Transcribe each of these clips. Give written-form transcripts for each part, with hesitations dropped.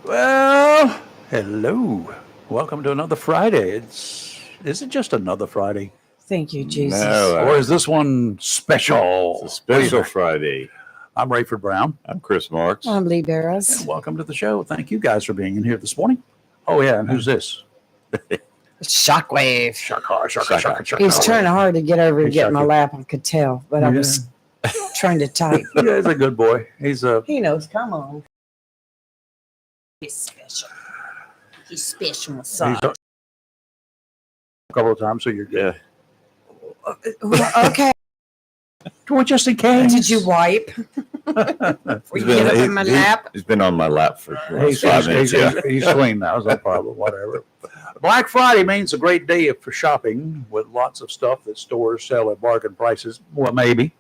Well, hello. Welcome to another Friday. Is it just another Friday? Thank you, Jesus. No, Or is this one special? it's a special Friday. I'm Rayford Brown. I'm Chris Marks. I'm Lee Barrows. And welcome to the show. Thank you guys for being in here this morning. Oh, yeah. And who's this? Shockwave. Shaka. He was trying hard to get over and Hey, get in my Shocky. lap. I could tell, but I was trying to type. Yeah, he's a good boy. He's a. He knows. Come on. He's special. He's special. He's a couple of times, so you're good. Okay. Well, just in case. Did you wipe? Were you get up in my lap? He's been on my lap for He's 5 minutes. he's clean now. It's no problem. Whatever. Black Friday means a great day for shopping with lots of stuff that stores sell at bargain prices. Well, maybe.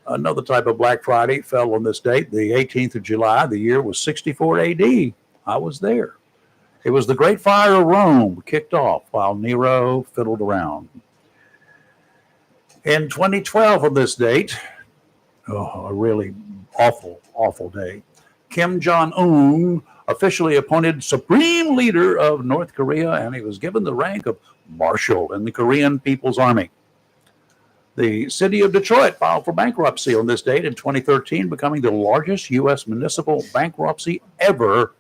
Another type of Black Friday fell on this date, the 18th of July. The year was 64 AD. I was there. It was the Great Fire of Rome kicked off while Nero fiddled around. In 2012 on this date, a really awful day, Kim Jong-un officially appointed supreme leader of North Korea, and he was given the rank of Marshal in the Korean People's Army. The city of Detroit filed for bankruptcy on this date in 2013, becoming the largest U.S. municipal bankruptcy ever,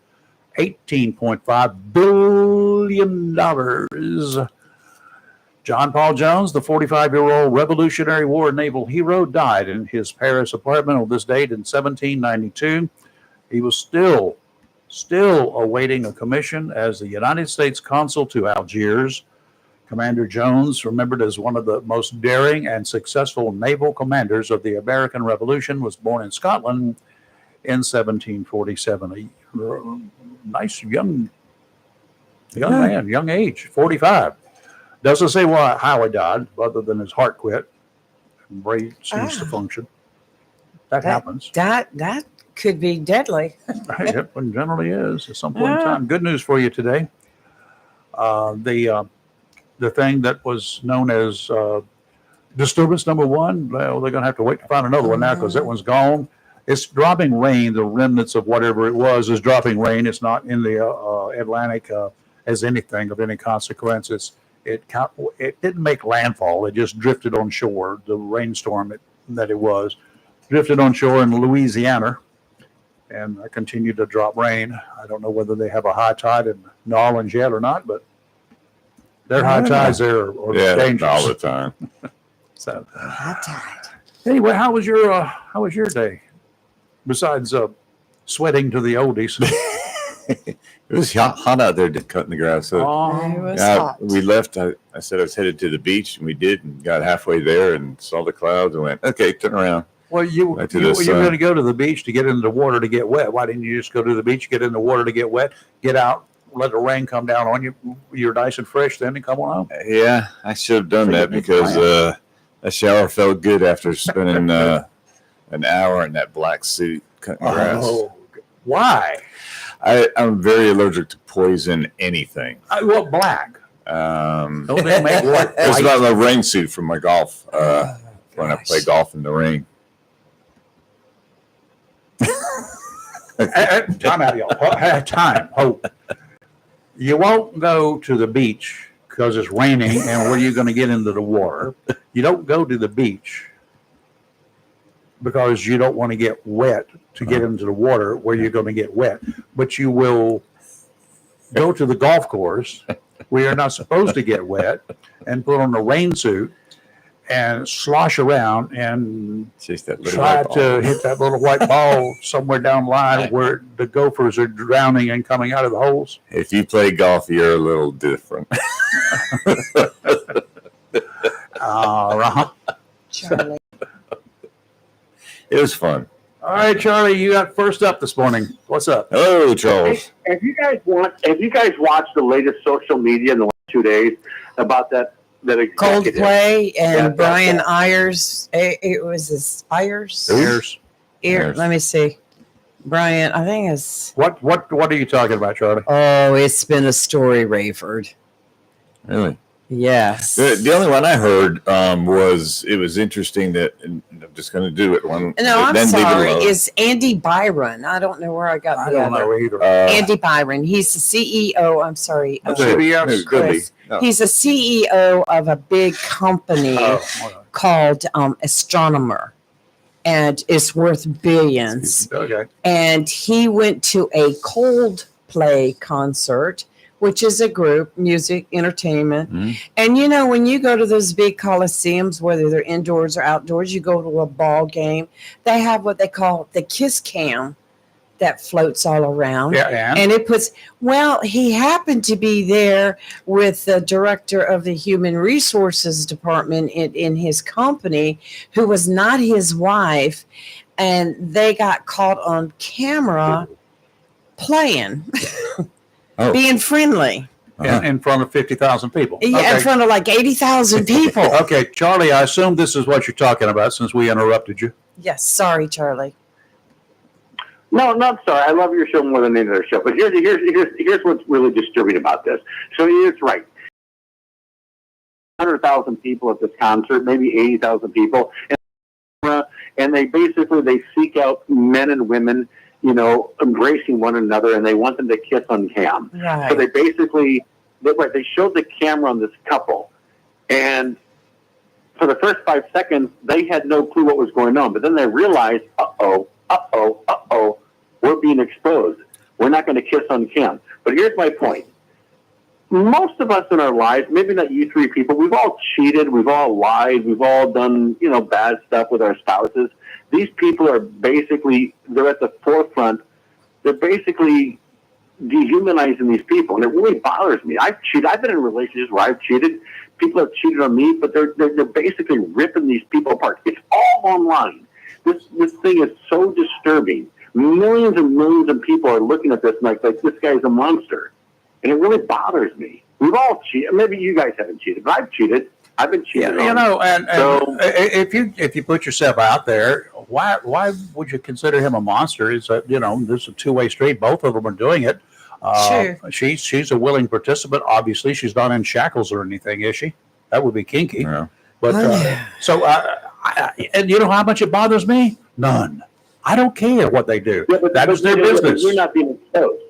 $18.5 billion. John Paul Jones, the 45-year-old Revolutionary War naval hero, died in his Paris apartment on this date in 1792. He was still awaiting a commission as the United States consul to Algiers. Commander Jones, remembered as one of the most daring and successful naval commanders of the American Revolution, was born in Scotland in 1747. A nice young man, young age, 45. Doesn't say how he died, other than his heart quit. Brain ceased to function. That happens. That could be deadly. It generally is at some point in time. Good news for you today. The thing that was known as disturbance number one, well, they're going to have to wait to find another one now because that one's gone. It's dropping rain. The remnants of whatever it was is dropping rain. It's not in the Atlantic as anything of any consequence. It didn't make landfall. It just drifted on shore. The rainstorm that it was drifted on shore in Louisiana and continued to drop rain. I don't know whether they have a high tide in New Orleans yet or not, but their high tides there are dangerous all the time. So High tide. anyway, how was your day? Besides sweating to the oldies. It was hot out there cutting the grass. So It was hot. we left. I said I was headed to the beach, and we did, and got halfway there and saw the clouds and went, okay, turn around. Well, you were going to go to the beach to get into the water to get wet. Why didn't you just go to the beach, get in the water to get wet, get out, let the rain come down on you? You're nice and fresh then and come on home. Yeah, I should have done that because that shower felt good after spending an hour in that black suit cutting grass. Oh, why? I'm very allergic to poison anything. Well, black. Don't they make white? It's about my rain suit from my golf when I play golf in the rain. Time out, y'all. Time. Hope. You won't go to the beach because it's raining and where are you going to get into the water? You don't go to the beach because you don't want to get wet to get into the water where you're going to get wet. But you will go to the golf course where you're not supposed to get wet and put on a rain suit and slosh around and try to hit that little white ball somewhere down the line where the gophers are drowning and coming out of the holes. If you play golf, you're a little different. All right. Charlie. It was fun. All right, Charlie, you got first up this morning. What's up? Hello, Charles. Hey, have you guys watched the latest social media in the last 2 days about that executive? Coldplay and Yeah, Brian that. Ayers. It was his Ayers. Ayers. Let me see. Brian, I think it's. What are you talking about, Charlie? Oh, it's been a story, Rayford. Really? Yes. The only one I heard was it was interesting that, and I'm just going to do it one. No, I'm then leave it sorry. alone. It's Andy Byron. I don't know where I got I the don't other. know either. Andy Byron. He's the CEO. I'm sorry. That's of- CBS? It could be. Chris. No. He's a CEO of a big company Oh, okay. called Astronomer, and it's worth billions. Okay. And he went to a Coldplay concert, which is a group, music, entertainment. Mhm. And you know, when you go to those big coliseums, whether they're indoors or outdoors, you go to a ball game, they have what they call the kiss cam that floats all around. Yeah, and And it puts, well, he happened to be there with the director of the human resources department in his company, who was not his wife. And they got caught on camera playing, Oh. being friendly. in front of 50,000 people. Yeah, Okay. in front of like 80,000 people. Okay, Charlie, I assume this is what you're talking about since we interrupted you. Yes, sorry, Charlie. No, not sorry. I love your show more than any other show. But here's what's really disturbing about this. So it's right. 100,000 people at this concert, maybe 80,000 people, and they seek out men and women, you know, embracing one another, and they want them to kiss on cam. Right. So they showed the camera on this couple, and for the first 5 seconds, they had no clue what was going on. But then they realized, we're being exposed. We're not going to kiss on cam. But here's my point. Most of us in our lives, maybe not you three people, we've all cheated, we've all lied, we've all done, you know, bad stuff with our spouses. These people are basically, they're at the forefront. They're basically dehumanizing these people, and it really bothers me. I've cheated. I've been in relationships where I've cheated. People have cheated on me, but they're basically ripping these people apart. It's all online. This thing is so disturbing. Millions and millions of people are looking at this like this guy's a monster, and it really bothers me. We've all cheated. Maybe you guys haven't cheated, but I've cheated. I've been cheated. Yeah, you on. know, and So- if you put yourself out there, why would you consider him a monster? It's a, you know, this is a two-way street. Both of them are doing it. Sure. She's a willing participant. Obviously, she's not in shackles or anything, is she? That would be kinky. Yeah. But Oh, yeah. so, and you know how much it bothers me? None. I don't care what they do. Yeah, That is their business. You're not being exposed.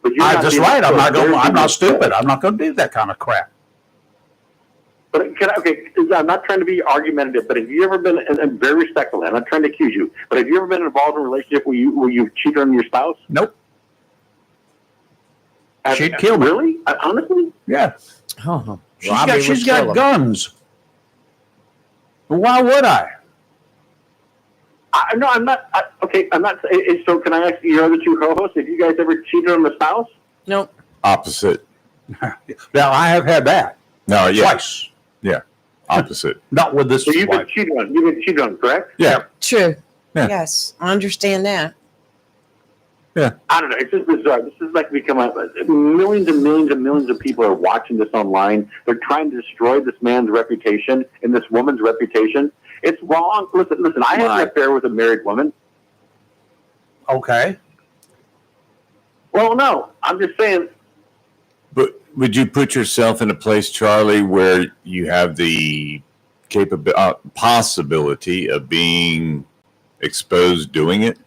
But you're not That's being right. I'm not exposed. going. They're I'm being not exposed. stupid. I'm not going to do that kind of crap. But I'm not trying to be argumentative, but have you ever been, and I'm very respectful, I'm not trying to accuse you, but have you ever been involved in a relationship where you've cheated on your spouse? Nope. She'd kill me. Really? Honestly? Yeah. Oh, She's got guns. Why would I? No, I'm not. I'm not. So can I ask your other two co-hosts, have you guys ever cheated on the spouse? no. Opposite. Now I have had that No, yeah. twice. Opposite. Not with this So you've been wife. cheated on. You've been cheated on, correct? Yeah. True. Yeah. Yes, I understand that. I don't know. It's just bizarre. This is like become millions and millions and millions of people are watching this online. They're trying to destroy this man's reputation and this woman's reputation. It's wrong. Listen. I had an affair with a married woman. Okay. Well, no. I'm just saying. But would you put yourself in a place, Charlie, where you have the possibility of being exposed doing it?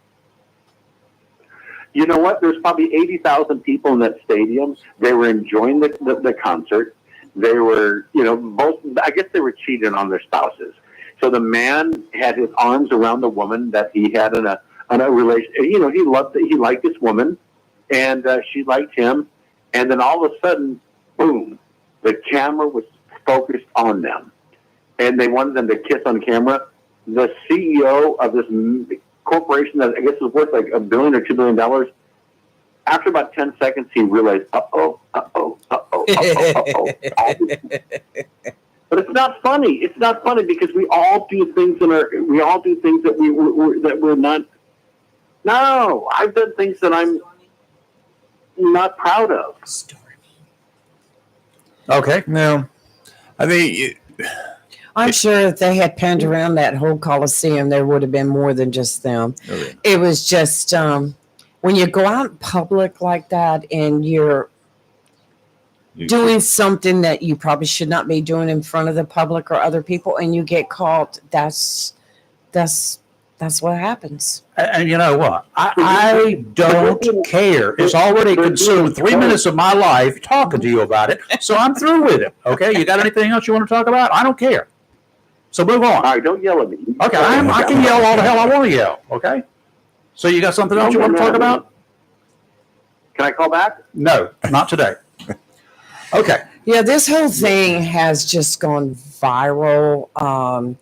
You know what? There's probably 80,000 people in that stadium. They were enjoying the concert. They were, you know, both. I guess they were cheating on their spouses. So the man had his arms around the woman that he had in a relation. You know, he liked this woman, and she liked him. And then all of a sudden, boom, the camera was focused on them, and they wanted them to kiss on camera. The CEO of this corporation that I guess was worth like $1 billion or $2 billion. After about 10 seconds, he realized, But it's not funny. It's not funny because we all do things that we're not. No, I've done things that I'm not proud of. Okay. No. I think I'm sure if they had panned around that whole Coliseum, there would have been more than just them. Okay. It was just when you go out in public like that and you're doing something that you probably should not be doing in front of the public or other people, and you get caught. That's what happens. And you know what? I don't care. It's already consumed 3 minutes of my life talking to you about it, so I'm through with it. Okay, you got anything else you want to talk about? I don't care. So move on. All right, don't yell at me. Okay, I can yell all the hell I want to yell. Okay. So you got something else you want to talk about? Can I call back? No, not today. Okay. Yeah, this whole thing has just gone viral.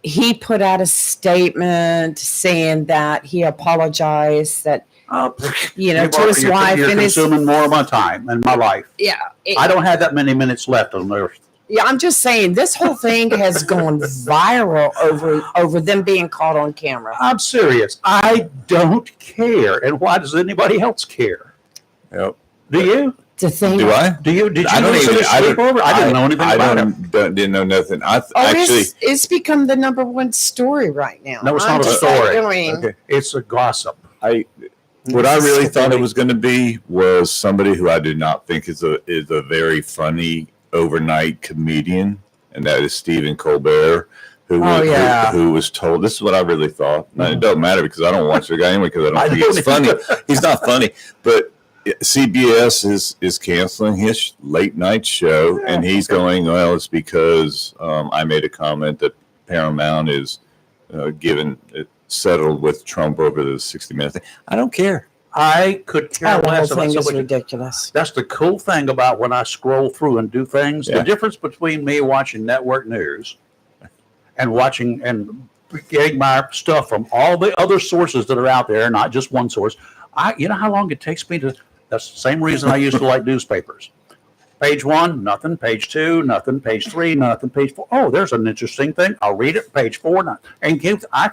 He put out a statement saying that he apologized, that to his wife You're and his. consuming more of my time and my life. Yeah, I don't have that many minutes left on earth. yeah. I'm just saying this whole thing has gone viral over them being caught on camera. I'm serious. I don't care. And why does anybody else care? Yep. Do you? The thing. Do I? Did you I don't listen even. to Sleepover? I didn't know anything about it. Didn't know nothing. Oh, it's become the #1 story right now. No, it's I'm not a just story. saying, Okay. It's a gossip. What I really thought it was going to be was somebody who I do not think is a very funny overnight comedian, and that is Stephen Colbert, who was told. This is what I really thought. Now, it doesn't matter because I don't watch the guy anyway because I don't think he's funny. He's not funny, but CBS is canceling his late night show, and he's going, well, it's because I made a comment that Paramount is given it settled with Trump over the 60 Minutes thing. I don't care. I could care the whole less about thing is somebody. ridiculous. That's the cool thing about when I scroll through and do things. Yeah. The difference between me watching network news and watching and getting my stuff from all the other sources that are out there, not just one source. You know how long it takes me to. That's the same reason I used to like newspapers. Page 1, nothing. Page 2, nothing. Page 3, nothing. Page 4. Oh, there's an interesting thing. I'll read it. Page 4, nothing. And I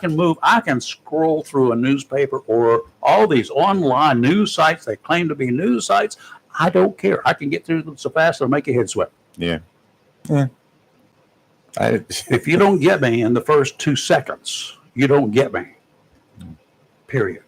can scroll through a newspaper or all these online news sites that claim to be news sites. I don't care. I can get through them so fast it'll make your head sweat. Yeah. If you don't get me in the first 2 seconds, you don't get me. Period.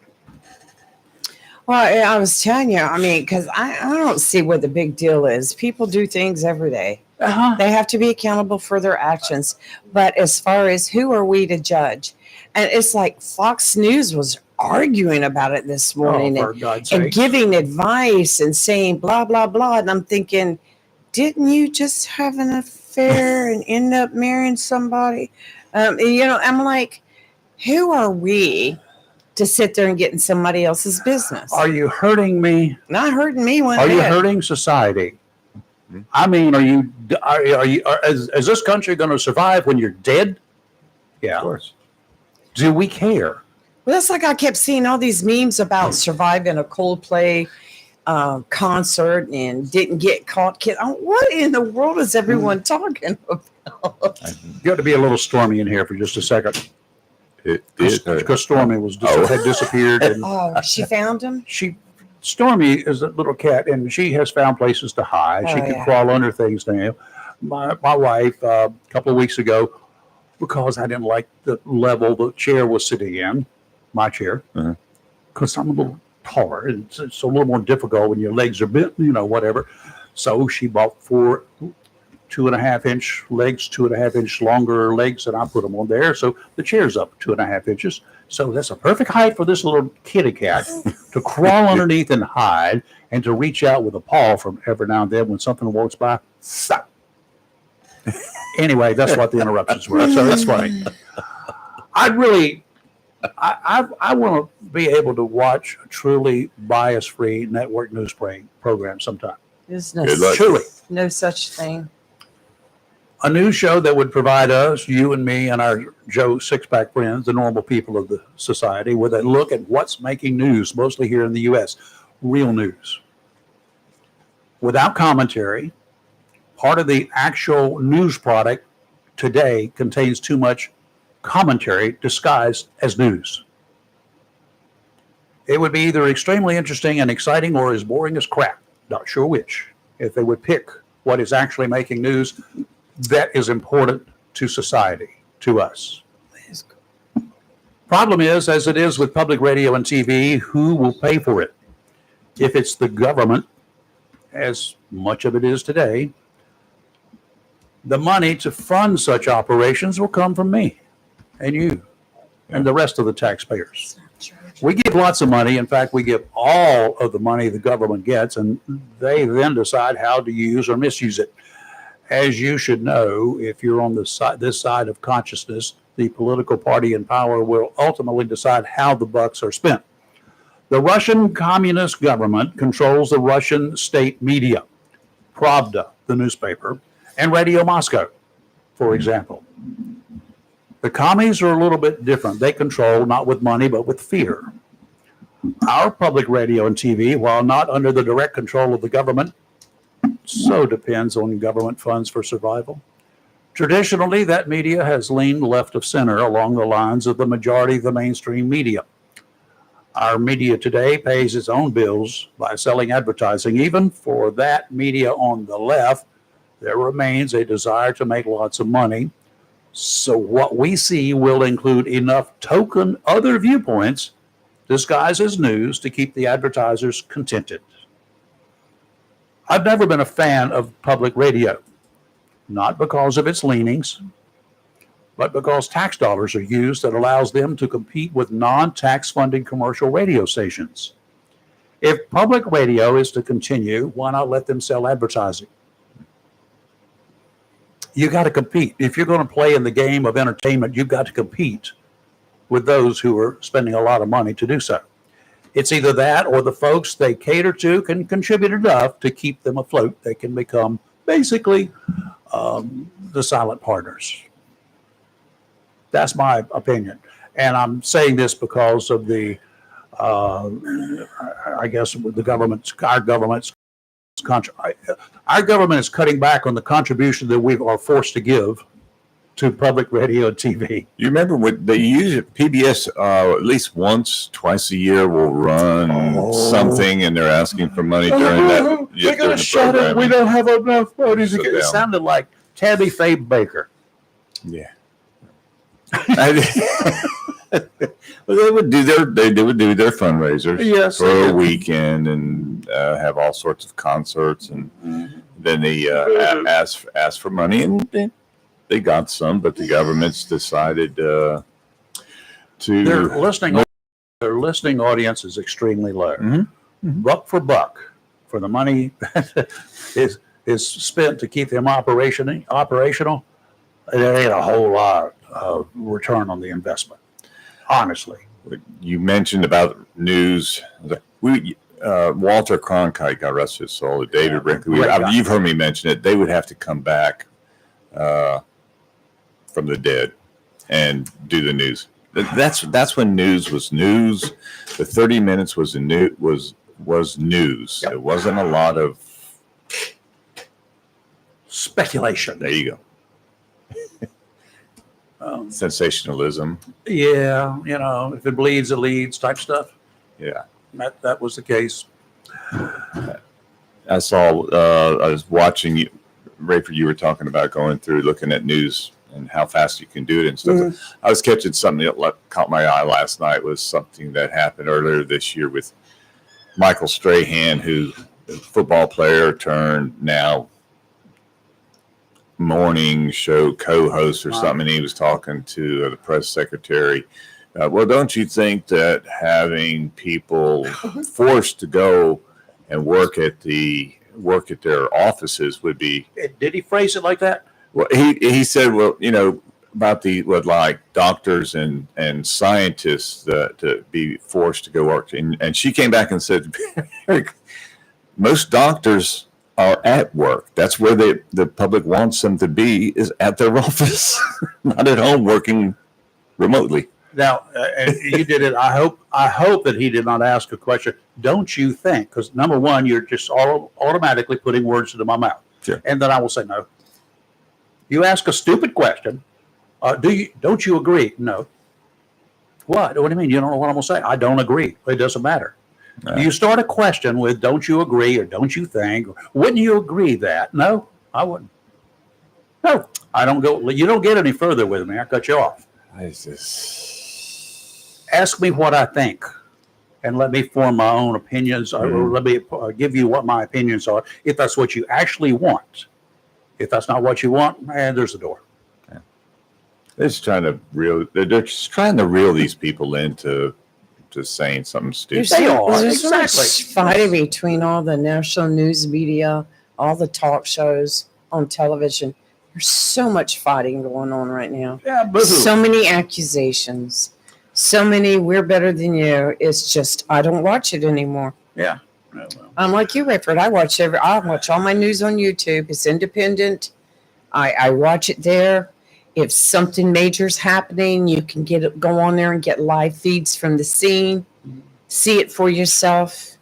Well, I was telling you, I mean, because I don't see what the big deal is. People do things every day. Uh-huh. They have to be accountable for their actions. But as far as who are we to judge? And it's like Fox News was arguing about it this morning For God's and sake. giving advice and saying blah, blah, blah. And I'm thinking, didn't you just have an affair and end up marrying somebody? I'm like, who are we to sit there and get in somebody else's business? Are you hurting me? Not hurting me one Are bit. you hurting society? I mean, is this country going to survive when you're dead? Yeah. Of course. Do we care? Well, that's like I kept seeing all these memes about surviving a Coldplay concert and didn't get caught. What in the world is everyone talking about? You got to be a little Stormy in here for just a second. It did hurt. Because Stormy had disappeared. And Oh, she found him? Stormy is a little cat, and she has found places to hide. She can crawl under things now. My wife, a couple of weeks ago, because I didn't like the level the chair was sitting in, my chair, because I'm a little taller. It's a little more difficult when your legs are bent, whatever. So she bought 4 2.5-inch legs, 2.5-inch longer legs, and I put them on there. So the chair's up 2.5 inches. So that's a perfect height for this little kitty cat to crawl underneath and hide, and to reach out with a paw from every now and then when something walks by. Stop. Anyway, that's what the interruptions were. So that's funny. I want to be able to watch a truly bias-free network news program sometime. There's Good luck. Truly. no such thing. A news show that would provide us, you and me and our Joe Six-Pack friends, the normal people of the society, with a look at what's making news, mostly here in the U.S. Real news. Without commentary. Part of the actual news product today contains too much commentary disguised as news. It would be either extremely interesting and exciting or as boring as crap. Not sure which. If they would pick what is actually making news that is important to society, to us. Problem is, as it is with public radio and TV, who will pay for it? If it's the government, as much of it is today, the money to fund such operations will come from me and you and the rest of the taxpayers. We give lots of money. In fact, we give all of the money the government gets, and they then decide how to use or misuse it. As you should know, if you're on this side of consciousness, the political party in power will ultimately decide how the bucks are spent. The Russian communist government controls the Russian state media, Pravda, the newspaper, and Radio Moscow, for example. The commies are a little bit different. They control not with money, but with fear. Our public radio and TV, while not under the direct control of the government, so depends on government funds for survival. Traditionally, that media has leaned left of center along the lines of the majority of the mainstream media. Our media today pays its own bills by selling advertising. Even for that media on the left, there remains a desire to make lots of money. So what we see will include enough token other viewpoints disguised as news to keep the advertisers contented. I've never been a fan of public radio, not because of its leanings, but because tax dollars are used that allows them to compete with non-tax funded commercial radio stations. If public radio is to continue, why not let them sell advertising? You got to compete. If you're going to play in the game of entertainment, you've got to compete with those who are spending a lot of money to do so. It's either that or the folks they cater to can contribute enough to keep them afloat. They can become basically the silent partners. That's my opinion. And I'm saying this because of the, I guess, the government's, our government is cutting back on the contribution that we are forced to give to public radio and TV. You remember what they use it? PBS at least once, twice a year will run something, and they're asking for money during that. We're going to shut it. We don't have enough money. It sounded like Tabby Faye Baker. Yeah. Well, they would do their fundraisers for a weekend and have all sorts of concerts, and then they ask for money, and they got some, but the government's decided to. Their listening audience is extremely low. Buck for buck for the money that is spent to keep them operational. There ain't a whole lot of return on the investment, honestly. You mentioned about news. Walter Cronkite, God rest his soul, David Brinkley. You've heard me mention it. They would have to come back from the dead and do the news. That's when news was news. The 30 minutes was news. Yep. It wasn't a lot of speculation. There you go. Sensationalism. Yeah, if it bleeds, it leads type stuff. Yeah, that was the case. I saw. I was watching you, Rayford. You were talking about going through, looking at news and how fast you can do it and stuff. I was catching something that caught my eye last night. Was something that happened earlier this year with Michael Strahan, who's a football player turned now morning show co-host or something, and he was talking to the press secretary. Well, don't you think that having people forced to go and work at their offices would be? Did he phrase it like that? Well, he said, well, about like doctors and scientists to be forced to go work, and she came back and said, most doctors are at work. That's where the public wants them to be, is at their office, not at home working remotely. Now, you did it. I hope that he did not ask a question. Don't you think? Because number one, you're just automatically putting words into my mouth. Sure. And then I will say no. You ask a stupid question. Don't you agree? No. What? What do you mean? You don't know what I'm going to say? I don't agree. It doesn't matter. You start a question with "Don't you agree?" or "Don't you think?" Or, "Wouldn't you agree that?" No, I wouldn't. No, I don't go. You don't get any further with me. I cut you off. Ask me what I think, and let me form my own opinions, or let me give you what my opinions are, if that's what you actually want. If that's not what you want, man, there's the door. They're just trying to reel these people into just saying something stupid. There's exactly. so much fighting between all the national news media, all the talk shows on television. There's so much fighting going on right now. Yeah, but So many accusations. So many, we're better than you. It's just, I don't watch it anymore. yeah. I'm like you, Rayford. I watch all my news on YouTube. It's independent. I watch it there. If something major's happening, you can go on there and get live feeds from the scene. See it for yourself.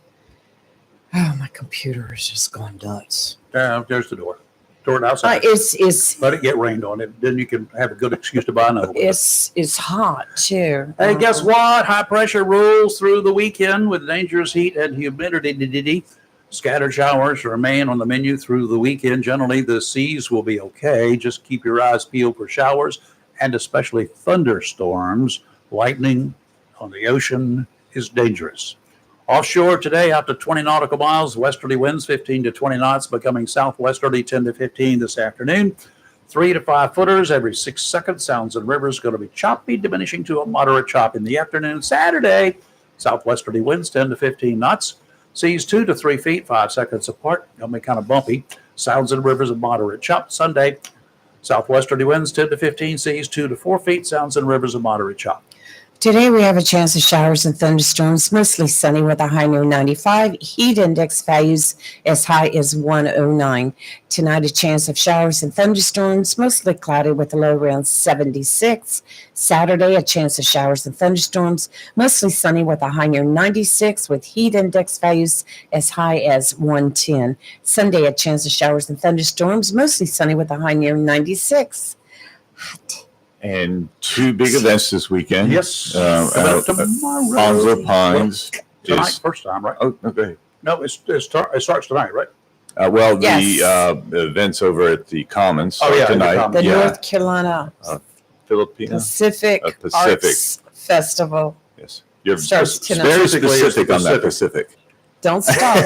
Oh, my computer has just gone nuts. There's the door. Door outside. It's Let it get rained on it. Then you can have a good excuse to buy another one. it's hot too. Hey, guess what? High pressure rolls through the weekend with dangerous heat and humidity. Scattered showers remain on the menu through the weekend. Generally, the seas will be okay. Just keep your eyes peeled for showers and especially thunderstorms. Lightning on the ocean is dangerous. Offshore today, out to 20 nautical miles, westerly winds 15 to 20 knots, becoming southwesterly 10 to 15 this afternoon. 3 to 5 footers every 6 seconds. Sounds and rivers going to be choppy, diminishing to a moderate chop in the afternoon. Saturday, southwesterly winds 10 to 15 knots. Seas 2 to 3 feet, 5 seconds apart. Going to be kind of bumpy. Sounds and rivers a moderate chop. Sunday, southwesterly winds 10 to 15, seas 2 to 4 feet. Sounds and rivers a moderate chop. Today we have a chance of showers and thunderstorms, mostly sunny with a high near 95. Heat index values as high as 109. Tonight a chance of showers and thunderstorms, mostly cloudy with a low around 76. Saturday a chance of showers and thunderstorms, mostly sunny with a high near 96 with heat index values as high as 110. Sunday a chance of showers and thunderstorms, mostly sunny with a high near 96. Hot. And 2 big events this weekend. Yes. Tomorrow. Onslow Pines Tonight, is. first time, right? Oh, okay. No, it starts tonight, right? Well, Yes. the events over at the Commons Oh, yeah, tonight. the Commons. The yeah. North Carolina Filipino. Pacific Pacific. Arts Festival. Yes. You're Starts tonight. very Specifically, specific it's on that Pacific. Don't stop.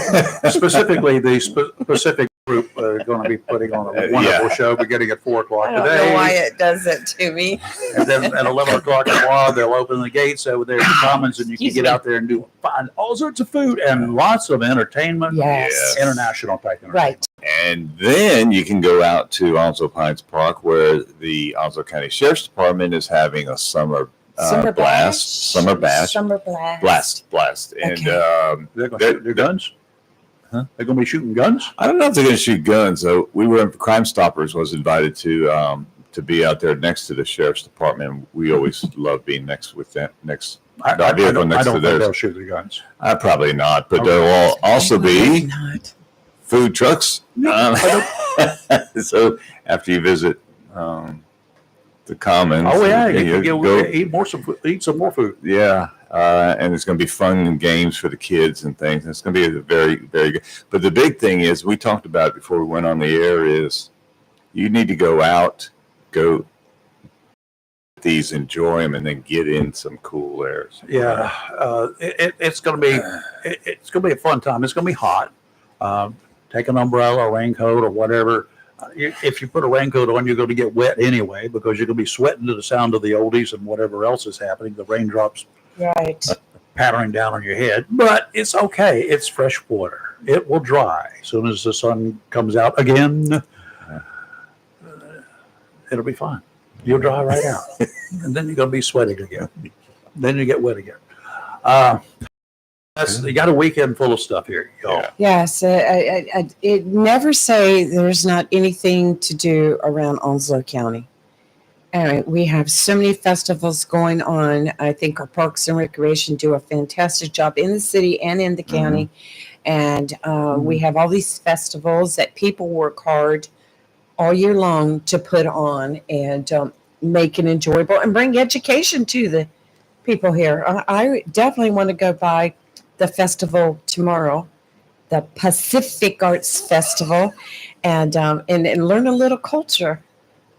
Specifically, the Pacific group are going to be putting on a wonderful show beginning at 4 o'clock I don't know why today. it does it to me. And then at 11 o'clock tomorrow, they'll open the gates over there at the Commons, and you can Excuse get me. out there and find all sorts of food and lots of entertainment. Yes. International type entertainment. Right. And then you can go out to Onslow Pines Park, where the Onslow County Sheriff's Department is having a summer blast. Summer bash. Summer blast. Blast. And They're going to shoot their guns? Huh? They're going to be shooting guns? I don't know if they're going to shoot guns. So we were Crime Stoppers was invited to be out there next to the Sheriff's Department. We always love being next with them. I don't think they'll shoot their guns. Probably not, but Okay. there will also be Not. food trucks. So after you visit the Commons, Oh, yeah. you You go, can eat some more food. yeah, and it's going to be fun and games for the kids and things. It's going to be a very, very good. But the big thing is, we talked about it before we went on the air, is you need to go out, go these, enjoy them, and then get in some cool air. Yeah, it's going to be a fun time. It's going to be hot. Take an umbrella, a raincoat, or whatever. If you put a raincoat on, you're going to get wet anyway because you're going to be sweating to the sound of the oldies and whatever else is happening. The raindrops Right. pattering down on your head, but it's okay. It's fresh water. It will dry as soon as the sun comes out again. It'll be fine. You'll dry right out, and then you're going to be sweating again. Then you get wet again. You got a weekend full of stuff here, y'all. Yeah. Yes. It never say there's not anything to do around Onslow County. We have so many festivals going on. I think our Parks and Recreation do a fantastic job in the city and in the county. And we have all these festivals that people work hard all year long to put on and make it enjoyable and bring education to the people here. I definitely want to go by the festival tomorrow, the Pacific Arts Festival, and learn a little culture.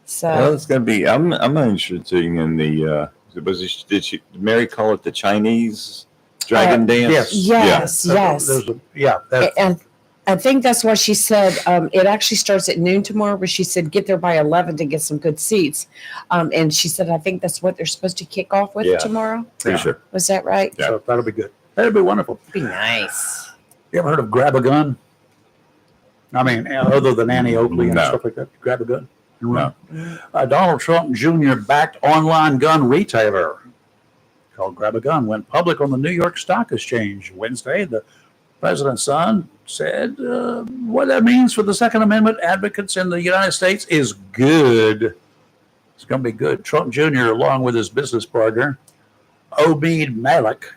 So Well, it's going to be. I'm interested in the. Did Mary call it the Chinese Dragon dance. Yes, yes. That's, And I think that's why she said it actually starts at noon tomorrow, but she said get there by 11 to get some good seats. And she said, I think that's what they're supposed to kick off with Yeah. tomorrow. Pretty sure. Was that right? Yeah. so that'll be good. That'll be wonderful. Be nice. You ever heard of Grab a Gun? I mean, other than Annie Oakley and No. stuff like that, Grab a Gun. No. Donald Trump Jr. backed online gun retailer called Grab a Gun went public on the New York Stock Exchange Wednesday. The president's son said what that means for the Second Amendment advocates in the United States is good. It's going to be good. Trump Jr., along with his business partner, Omid Malik,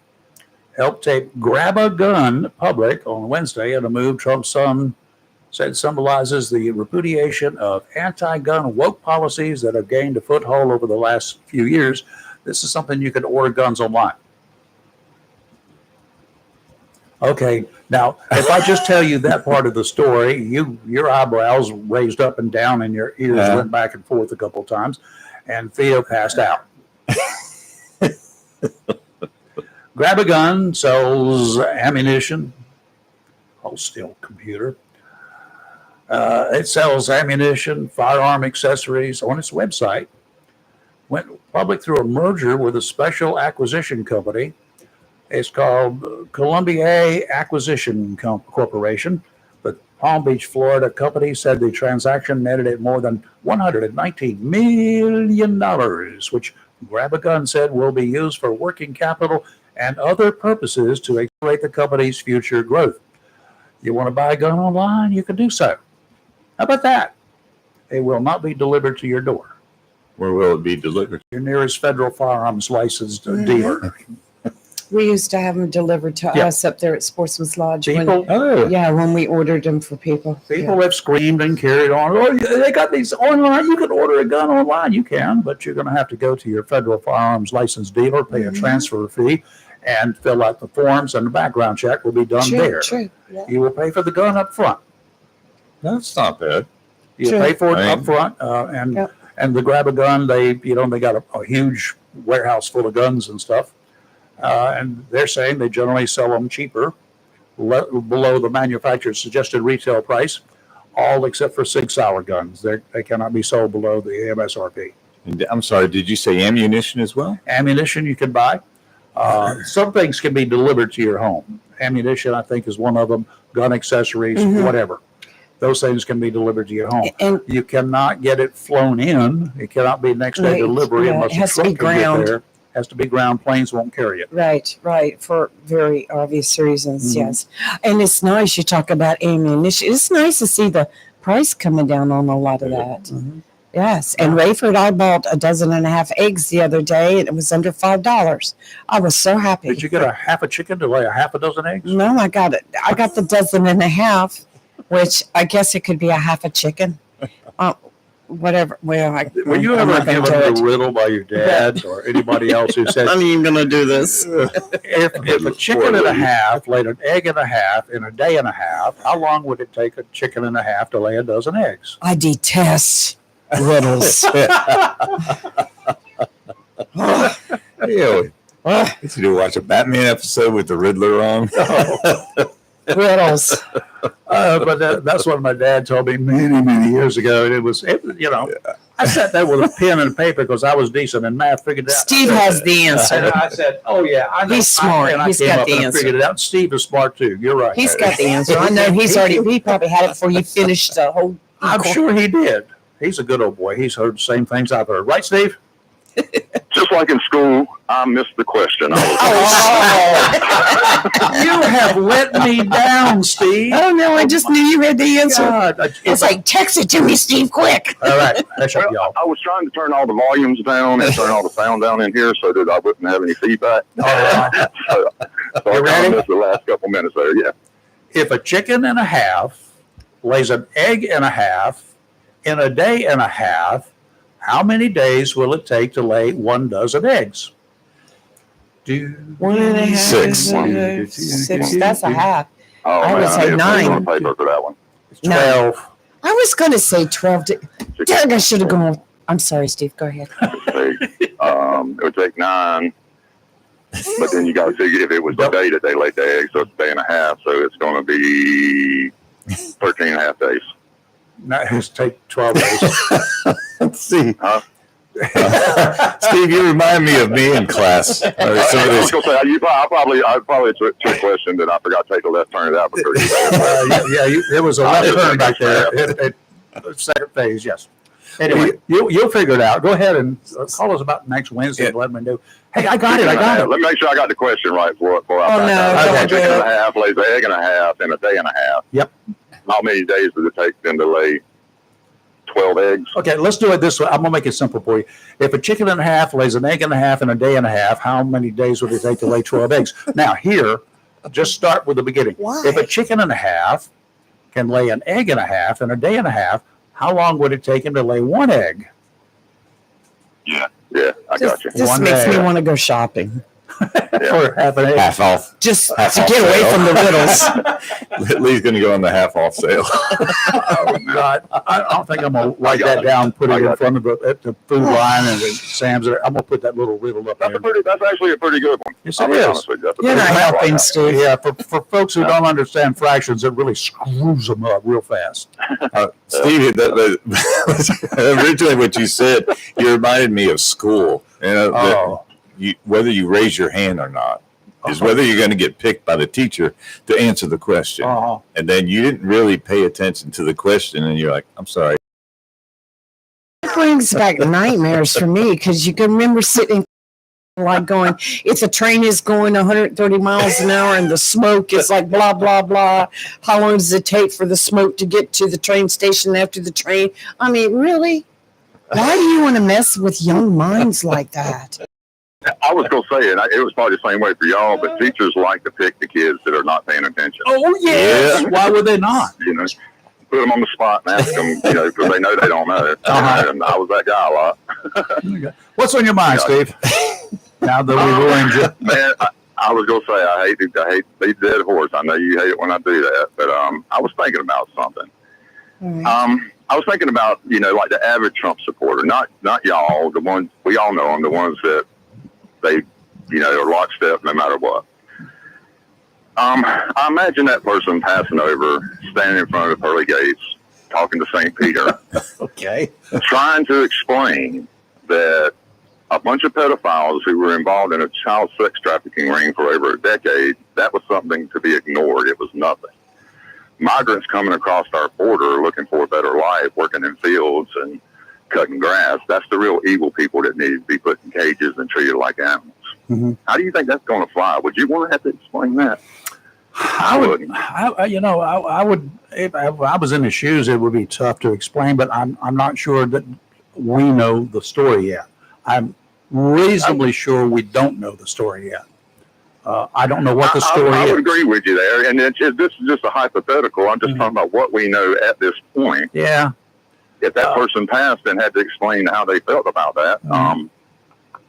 helped take Grab a Gun public on Wednesday in a move Trump's son said symbolizes the repudiation of anti-gun woke policies that have gained a foothold over the last few years. This is something you can order guns online. Okay, now if I just tell you that part of the story, your eyebrows raised up and down and your ears went back and forth a couple of times, and Theo passed out. Grab a Gun sells ammunition, steel computer. It sells ammunition, firearm accessories on its website. Went public through a merger with a special acquisition company. It's called Columbier Acquisition Corporation. The Palm Beach, Florida company said the transaction netted it more than $119 million, which Grab a Gun said will be used for working capital and other purposes to accelerate the company's future growth. You want to buy a gun online? You can do so. How about that? It will not be delivered to your door. Where will it be delivered? Your nearest federal firearms licensed dealer. We used to have them delivered to Yeah. us up there at Sportsman's Lodge. People, When we ordered them for people. people have screamed and carried on. Oh, they got these online. You can order a gun online. You can, but you're going to have to go to your federal firearms licensed dealer, pay a transfer fee, and fill out the forms, and the background check will be done there. True. Yeah. You will pay for the gun up front. That's not bad. You Sure. pay for it Right. up front, and the Grab a Gun, they got a huge warehouse full of guns and stuff, and they're saying they generally sell them cheaper, below the manufacturer's suggested retail price, all except for Sig Sauer guns. They cannot be sold below the MSRP. And I'm sorry, did you say ammunition as well? Ammunition you can buy. Some things can be delivered to your home. Ammunition, I think, is one of them. Gun accessories, whatever. Those things can be delivered to your home. And You cannot get it flown in. It cannot be next day Right. delivery Yeah, unless it has a to be truck can ground. get there. Has to be ground. Planes won't carry it. right, for very obvious reasons, Mhm. yes. And it's nice you talk about ammunition. It's nice to see the price coming down on a lot of that. Yes. And Rayford, I bought 12.5 eggs the other day and it was under $5. I was so happy. Did you get a half a chicken to lay a half a dozen eggs? No, I got it. I got the 12.5, which I guess it could be a half a chicken. Whatever. Well, Were you I'm ever not gonna given do the it. riddle by your dad or anybody else who said, I'm even gonna do this. if a chicken and a half laid an egg and a half in a day and a half, how long would it take a chicken and a half to lay a dozen eggs? I detest riddles. Yeah. It's to watch a Batman episode with the Riddler on. Riddles. But that's what my dad told me many, many years ago. And I sat there with a pen and paper because I was decent in math, figured it out. Steve has the And answer. I said, "Oh yeah, I know." He's smart. And I He's came got up the and I answer. figured it out. Steve is smart too. You're right. He's got the answer. I know he probably had it before you finished the whole. I'm sure he did. He's a good old boy. He's heard the same things I've heard. Right, Steve? Just like in school, I missed the question. You have let me down, Steve. Oh no, I just knew you had the answer. God, It's like, text it to me, Steve, quick. all right. Hush up, y'all. I was trying to turn all the volumes down and turn all the sound down in here so that I wouldn't have any feedback. So I You kind ready? of missed the last couple minutes there. Yeah. If a chicken and a half lays an egg and a half in a day and a half, how many days will it take to lay 1 dozen eggs? 1.5. 6. 6. That's a half. Oh, I would man, say need to put it 9. on paper for that one. 12. I was going to say 12. Dang, I should have gone. I'm sorry, Steve. Go ahead. It would take 9 But then you got to figure if it was the day that they laid the eggs, so it's a day and a half. So it's going to be 13 and a half days. Now it's take 12 days. Let's see. Huh? Steve, you remind me of me in class. I was going to say, I probably took a question that I forgot to take a left turn at Albuquerque. There was a left turn back there at second phase, yes. Anyway, you'll figure it out. Go ahead and call us about next Wednesday and let me know. Hey, I got it. Let me make sure I got the question right before I no. A chicken and a half lays an egg and a half in a day and a half. Yep. How many days does it take them to lay 12 eggs? Okay, let's do it this way. I'm going to make it simple for you. If a chicken and a half lays an egg and a half in a day and a half, how many days would it take to lay 12 eggs? Now, here, just start with the beginning. Why? If a chicken and a half can lay an egg and a half in a day and a half, how long would it take him to lay one egg? Yeah, I got you. This One makes day. me want to go shopping. For half an egg? Half off. Just Half to off get away sale. from the riddles. Lee's going to go on the half off sale. Oh, God. I don't think I'm going to write that down, put it in front of the food line and then Sam's there. I'm going to put that little riddle up there. That's actually a pretty good one. Yes, I'll it be is. honest with you. That's a You're pretty not good one. helping, Steve. Yeah, for folks who don't understand fractions, it really screws them up real fast. Steve, originally what you said, you reminded me of school. Whether you raise your hand or not is whether you're going to get picked by the teacher to answer the question. And then you didn't really pay attention to the question, and you're like, I'm sorry. It brings back nightmares for me because you can remember sitting like going, if a train is going 130 miles an hour and the smoke is like blah, blah, blah, how long does it take for the smoke to get to the train station after the train? I mean, really? Why do you want to mess with young minds like that? I was going to say, and it was probably the same way for y'all, but teachers like to pick the kids that are not paying attention. Oh, yes. Why would they not? You know, put them on the spot and ask them, because they know they don't know. And I was that guy a lot. What's on your mind, Steve? Now that we ruined you. Man, I was going to say, I hate to beat the dead horse. I know you hate it when I do that, but I was thinking about something. I was thinking about, like the average Trump supporter, not y'all, the ones, we all know them, the ones that they, are lockstep no matter what. I imagine that person passing over, standing in front of the pearly gates, talking to St. Peter, Okay. trying to explain that a bunch of pedophiles who were involved in a child sex trafficking ring for over a decade, that was something to be ignored. It was nothing. Migrants coming across our border looking for a better life, working in fields and cutting grass, that's the real evil people that need to be put in cages and treated like animals. Mm-hmm. How do you think that's going to fly? Would you want to have to explain that? I would, if I was in his shoes, it would be tough to explain, but I'm not sure that we know the story yet. I'm reasonably sure we don't know the story yet. I don't know what the story is. I would agree with you there. And this is just a hypothetical. I'm just talking about what we know at this point. Yeah. If that person passed and had to explain how they felt about that,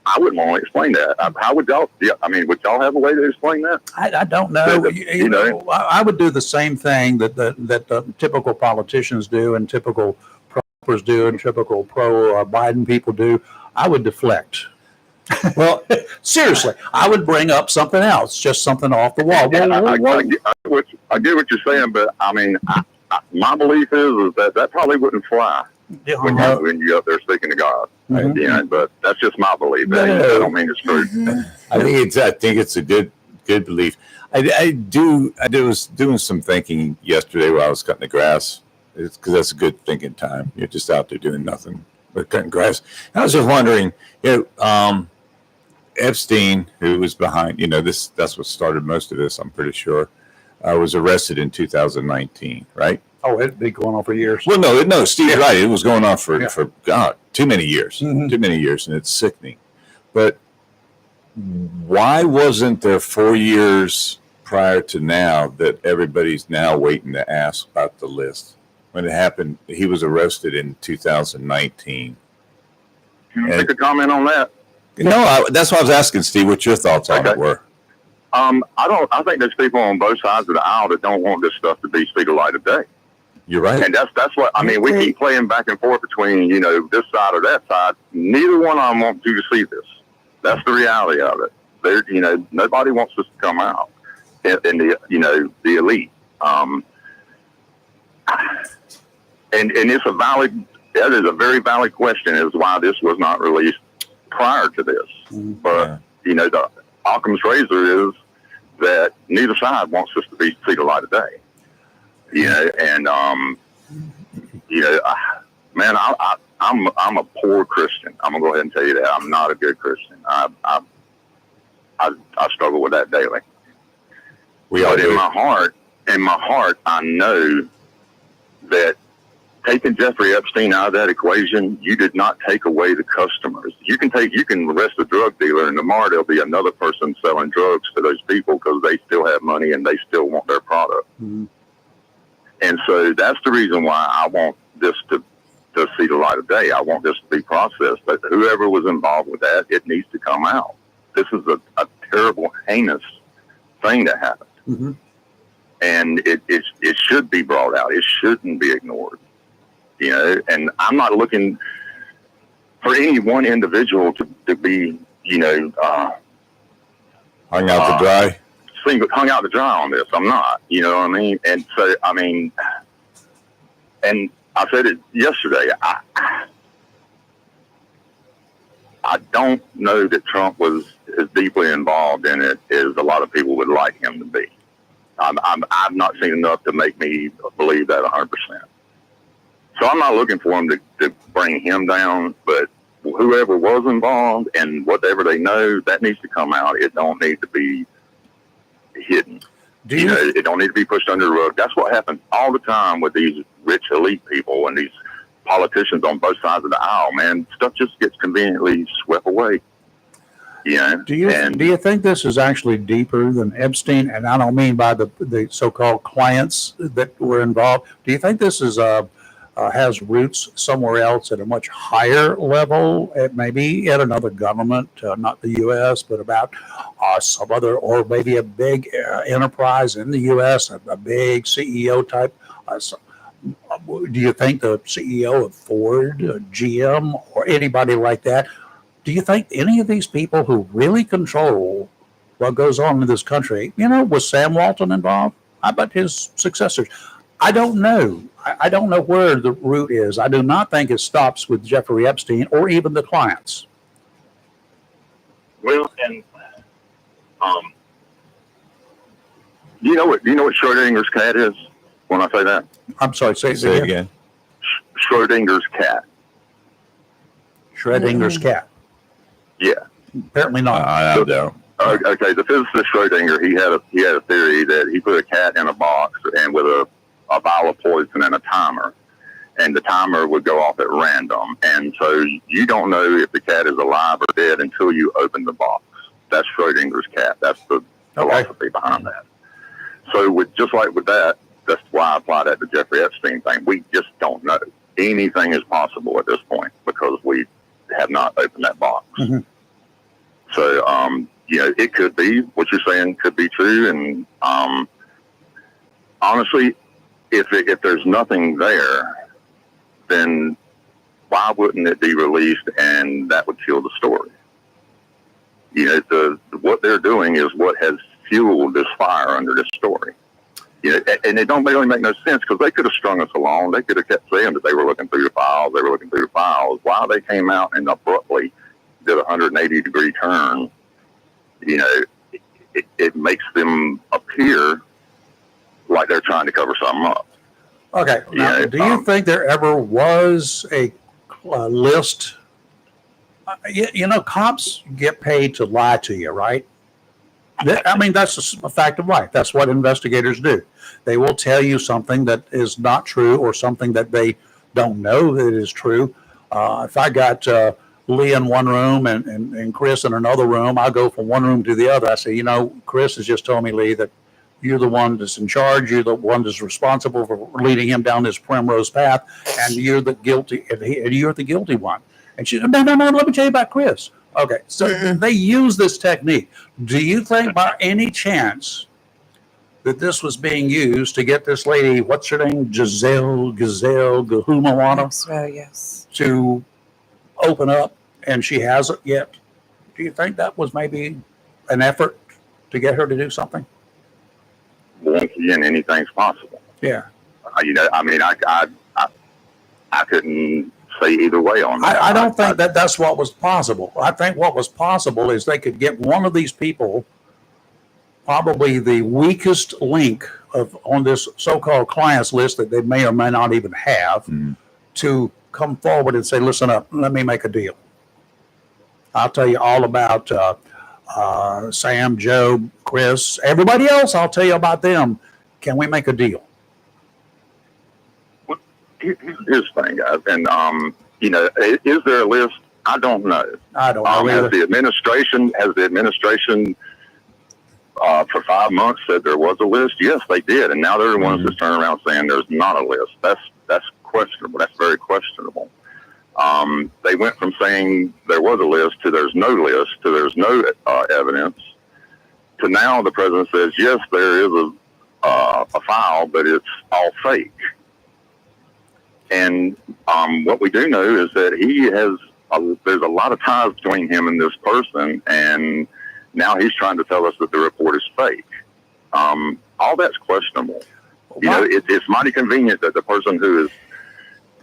I wouldn't want to explain that. How would y'all? Would y'all have a way to explain that? I don't know. I would do the same thing that the typical politicians do, and typical pro-Trumpers do, and typical pro-Biden people do. I would deflect. Well, seriously, I would bring up something else, just something off the wall. I get what you're saying, but my belief is that probably wouldn't fly when you're up there speaking to God. Mhm. But that's just my belief. I don't mean it's true. I think it's a good belief. I was doing some thinking yesterday while I was cutting the grass. It's because that's a good thinking time. You're just out there doing nothing but cutting grass. And I was just wondering, Epstein, who was behind, that's what started most of this, I'm pretty sure, was arrested in 2019, right? Oh, it'd be going on for years. Well, no, Steve's right. It was going on for God, too many years, Mhm. too many years, and it's sickening. But why wasn't there 4 years prior to now that everybody's now waiting to ask about the list? When it happened, he was arrested in 2019. Take a comment on that. No, that's why I was asking, Steve, what your thoughts on it were. I think there's people on both sides of the aisle that don't want this stuff to be speed of light of day. You're right. And that's what, we keep playing back and forth between, this side or that side. Neither one of them want you to see this. That's the reality of it. There, nobody wants this to come out in the, the elite. And it's that is a very valid question as why this was not released prior to this. But, the Occam's razor is that neither side wants this to see the light of day. And, man, I'm a poor Christian. I'm gonna go ahead and tell you that. I'm not a good Christian. I struggle with that daily. But in my heart, I know that taking Jeffrey Epstein out of that equation, you did not take away the customers. You can arrest a drug dealer, and tomorrow there'll be another person selling drugs to those people because they still have money and they still want their product. Mm-hmm. And so that's the reason why I want this to see the light of day. I want this to be processed. But whoever was involved with that, it needs to come out. This is a terrible, heinous thing that happened. Mm-hmm. And it should be brought out. It shouldn't be ignored. And I'm not looking for any one individual to be, hung out to dry. Hung out to dry on this. I'm not, you know what I mean? And so, and I said it yesterday. I don't know that Trump was as deeply involved in it as a lot of people would like him to be. I've not seen enough to make me believe that 100%. So I'm not looking for him to bring him down, but whoever was involved and whatever they know, that needs to come out. It don't need to be hidden. It don't need to be pushed under the rug. That's what happens all the time with these rich elite people and these politicians on both sides of the aisle, man. Stuff just gets conveniently swept away. Do you think this is actually deeper than Epstein? And I don't mean by the so-called clients that were involved. Do you think this is has roots somewhere else at a much higher level, maybe at another government, not the U.S., but about some other, or maybe a big enterprise in the U.S., a big CEO type? Do you think the CEO of Ford, GM, or anybody like that, do you think any of these people who really control what goes on in this country, was Sam Walton involved? How about his successors? I don't know. I don't know where the root is. I do not think it stops with Jeffrey Epstein or even the clients. Well, and you know what Schrodinger's cat is? When I say that, I'm sorry. Say it again. Schrodinger's cat. Schrodinger's cat. Yeah. Apparently not. I don't. Okay, the physicist Schrodinger, he had a theory that he put a cat in a box and with a vial of poison and a timer, and the timer would go off at random. And so you don't know if the cat is alive or dead until you open the box. That's Schrodinger's cat. That's the philosophy behind that. So just like with that, that's why I apply that to Jeffrey Epstein thing. We just don't know. Anything is possible at this point because we have not opened that box. Mm-hmm. So, it could be what you're saying could be true. And honestly, if there's nothing there, then why wouldn't it be released and that would kill the story? What they're doing is what has fueled this fire under this story. And it don't really make no sense because they could have strung us along. They could have kept saying that they were looking through the files. They were looking through the files. While they came out and abruptly did a 180-degree turn, it makes them appear like they're trying to cover something up. Okay. Now, do you think there ever was a list? Cops get paid to lie to you, right? That's a fact of life. That's what investigators do. They will tell you something that is not true or something that they don't know that is true. If I got Lee in one room and Chris in another room, I'll go from one room to the other. I say, Chris has just told me, Lee, that you're the one that's in charge. You're the one that's responsible for leading him down this primrose path, and you're the guilty one. And she said, no, let me tell you about Chris. Okay, so they use this technique. Do you think by any chance that this was being used to get this lady, what's her name, Gazelle, Gahumawana, So, yes, to open up, and she hasn't yet? Do you think that was maybe an effort to get her to do something? Once again, anything's possible. Yeah. I couldn't say either way on that. I don't think that's what was possible. I think what was possible is they could get one of these people, probably the weakest link on this so-called clients list that they may or may not even have, to come forward and say, listen up, let me make a deal. I'll tell you all about Sam, Joe, Chris, everybody else. I'll tell you about them. Can we make a deal? Here's the thing, guys, and is there a list? I don't know. I don't know. Has the administration for 5 months said there was a list? Yes, they did, and now they're the ones that turn around saying there's not a list. That's questionable. That's very questionable. They went from saying there was a list to there's no list to there's no evidence to now the president says yes, there is a file, but it's all fake. And what we do know is that there's a lot of ties between him and this person, and now he's trying to tell us that the report is fake. All that's questionable. It's mighty convenient that the person who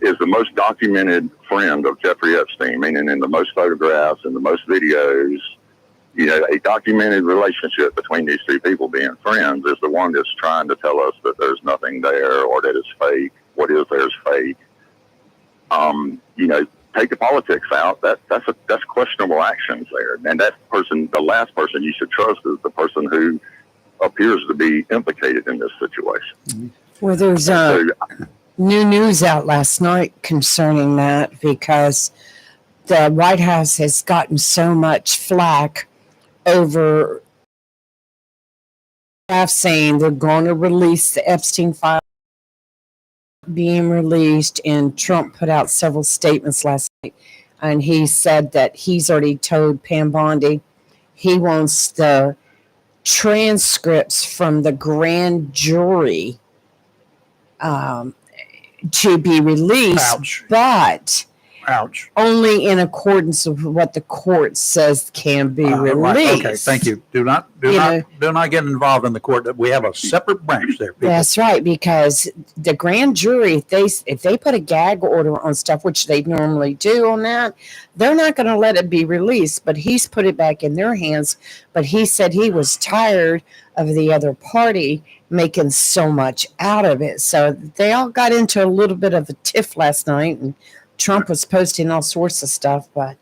is the most documented friend of Jeffrey Epstein, meaning in the most photographs and the most videos, a documented relationship between these two people being friends, is the one that's trying to tell us that there's nothing there or that it's fake. What is there is fake. Take the politics out. That's questionable actions there. And that person, the last person you should trust, is the person who appears to be implicated in this situation. Well, there's new news out last night concerning that, because the White House has gotten so much flack over staff saying they're going to release the Epstein file being released, and Trump put out several statements last night, and he said that he's already told Pam Bondi he wants the transcripts from the grand jury to be released. Ouch. But Ouch. only in accordance with what the court says can be released. Right. Okay, thank you. Do not get involved in the court. We have a separate branch there. People. That's right, because the grand jury, if they put a gag order on stuff, which they normally do on that, they're not going to let it be released. But he's put it back in their hands. But he said he was tired of the other party making so much out of it. So they all got into a little bit of a tiff last night, and Trump was posting all sorts of stuff. But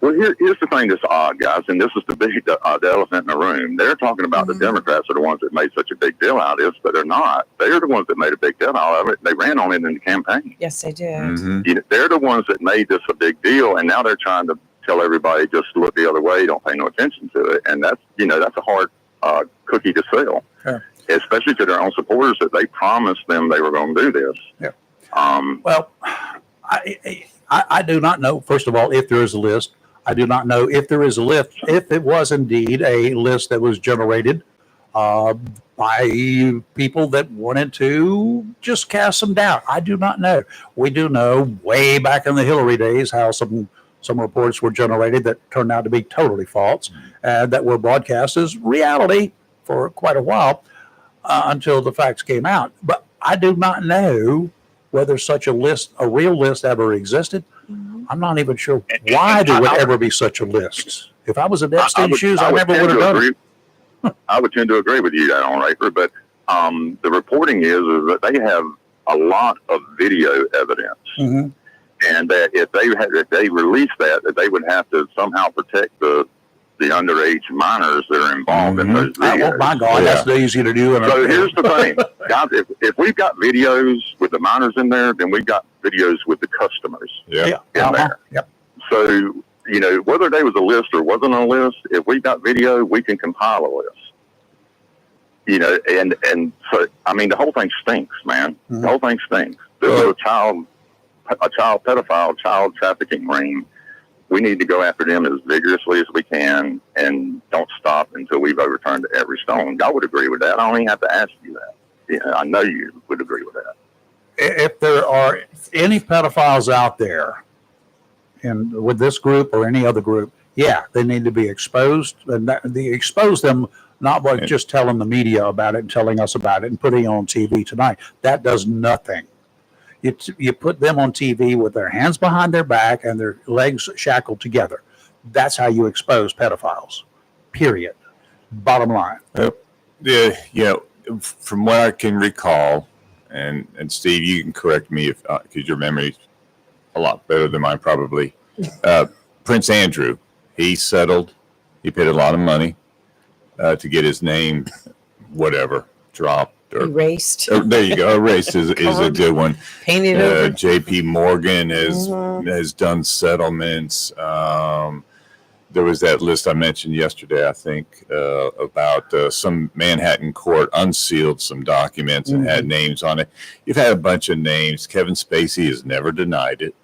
here's the thing that's odd, guys, and this is the elephant in the room. They're talking about the Democrats are the ones that made such a big deal out of this, but they're not. They're the ones that made a big deal out of it. They ran on it in the campaign. yes, they did. Mm-hmm. They're the ones that made this a big deal, and now they're trying to tell everybody just look the other way, don't pay no attention to it, and that's a hard cookie to sell, especially to their own supporters that they promised them they were going to do this. Yeah. Well, I do not know, first of all, if there is a list. I do not know if there is a list, if it was indeed a list that was generated by people that wanted to just cast some doubt. I do not know. We do know way back in the Hillary days how some reports were generated that turned out to be totally false, that were broadcast as reality for quite a while until the facts came out. But I do not know whether such a real list ever existed. I'm not even sure why there would ever be such a list. If I was in Epstein's shoes, I never would have done it. I would tend to agree with you on Raper, but the reporting is that they have a lot of video evidence, and that if they release that they would have to somehow protect the underage minors that are involved in those videos. Oh my God, that's easy to do. So here's the thing, guys. If we've got videos with the minors in there, then we've got videos with the customers in there. Yep. So, whether there was a list or wasn't a list, if we got video, we can compile a list. And so, the whole thing stinks, man. The whole thing stinks. This is a child pedophile, child trafficking ring. We need to go after them as vigorously as we can and don't stop until we've overturned every stone. I would agree with that. I don't even have to ask you that. I know you would agree with that. If there are any pedophiles out there, and with this group or any other group, Yeah, they need to be exposed, and they expose them not by just telling the media about it and telling us about it and putting it on TV tonight. That does nothing. You put them on TV with their hands behind their back and their legs shackled together. That's how you expose pedophiles. Period. Bottom line. Yeah, from what I can recall, and Steve, you can correct me if because your memory's a lot better than mine probably. Prince Andrew, he settled. He paid a lot of money to get his name, whatever, dropped. Erased. There you go. Erased is a good one. Painted over. J.P. Morgan has done settlements. There was that list I mentioned yesterday, I think, about some Manhattan court unsealed some documents and had names on it. You've had a bunch of names. Kevin Spacey has never denied it.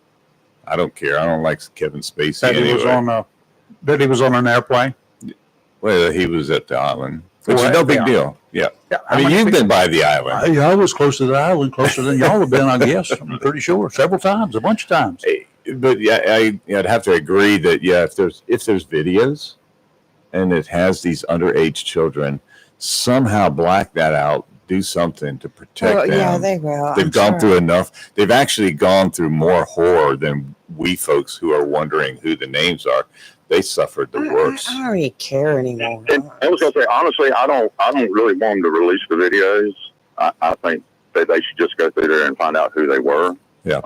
I don't care. I don't like Kevin Spacey That anyway. he was on an airplane. Well, he was at the island, which is Well, no big yeah. deal. Yeah. Yeah, I mean, you've been by the island. I was close to the island, closer than y'all have been, I guess. I'm pretty sure. Several times, a bunch of times. But yeah, I'd have to agree that if there's videos and it has these underage children, somehow black that out, do something to protect them. Yeah, they will. They've gone through enough. They've actually gone through more horror than we folks who are wondering who the names are. They suffered the worst. I don't really care anymore. And I was going to say, honestly, I don't really want them to release the videos. I think that they should just go through there and find out who they were. Yeah.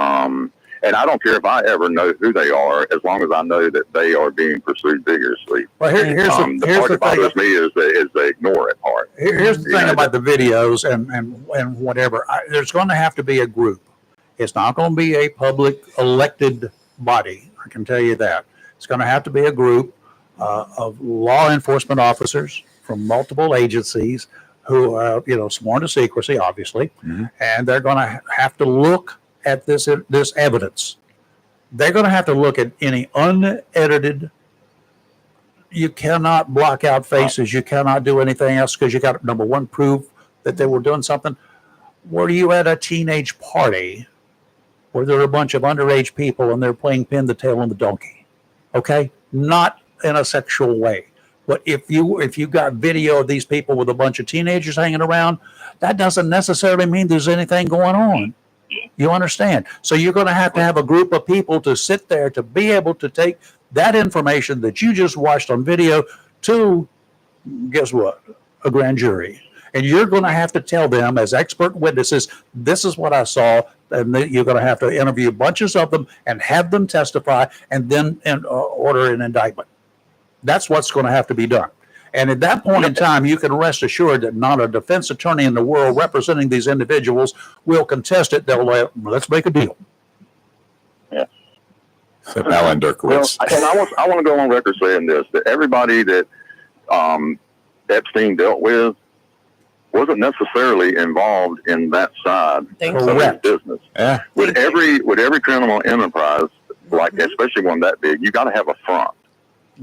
And I don't care if I ever know who they are, as long as I know that they are being pursued vigorously. Well, here's The part that bothers me is the ignore it part. Here's the thing about the videos and whatever. There's going to have to be a group. It's not going to be a public elected body. I can tell you that. It's going to have to be a group of law enforcement officers from multiple agencies who are, sworn to secrecy, obviously, and they're going to have to look at this evidence. They're going to have to look at any unedited. You cannot block out faces. You cannot do anything else because you got to, number one, prove that they were doing something. Were you at a teenage party where there are a bunch of underage people and they're playing pin the tail on the donkey? Okay, not in a sexual way. But if you got video of these people with a bunch of teenagers hanging around, that doesn't necessarily mean there's anything going on. You understand? So you're going to have a group of people to sit there to be able to take that information that you just watched on video to, guess what, a grand jury. And you're going to have to tell them as expert witnesses, this is what I saw. And you're going to have to interview bunches of them and have them testify and then order an indictment. That's what's going to have to be done. And at that point in time, you can rest assured that not a defense attorney in the world representing these individuals will contest it. They'll let's make a deal. Yeah. Except Alan Derkowitz. Well, and I want to go on record saying this, that everybody that Epstein dealt with wasn't necessarily involved in that side of his business. Yeah. With every criminal enterprise, like especially one that big, you got to have a front